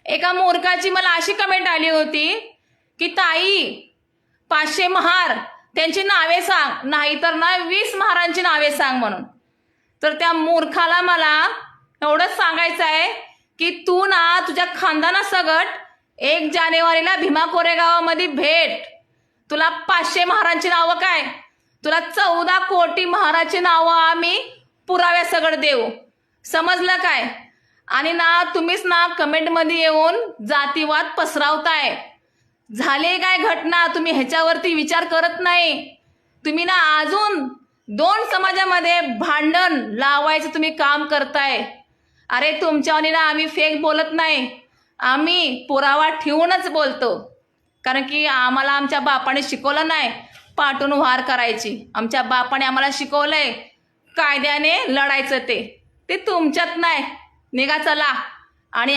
एका मूर्खाची मला अशी कमेंट आली होती की ताई 500 महार त्यांची नावे सांग, नाहीतर ना 20 महारांची नावे सांग म्हणून. तर त्या मूर्खाला मला एवढंच सांगायचं आहे की तू ना तुझ्या खानदानासकट 1 जानेवारीला भीमा कोरेगावामध्ये भेट. तुला 500 महारांची नावं काय, तुला 14 कोटी महाराची नावं आम्ही पुराव्यासकट देऊ. समजलं काय? आणि ना तुम्हीच ना कमेंटमध्ये येऊन जातीवाद पसरवताय. झाले काय घटना तुम्ही ह्याच्यावरती विचार करत नाही. तुम्ही ना अजून 2 समाजामध्ये भांडण लावायचं तुम्ही काम करताय. अरे तुमच्यावानी ना आम्ही फेक बोलत नाही, आम्ही पुरावा ठेवूनच बोलतो. कारण की आम्हाला आमच्या बापाने शिकवलं नाही पाठून वार करायची. आमच्या बापाने आम्हाला शिकवलंय कायद्याने लढायचं. ते तुमच्यात नाही. निघा चला. आणि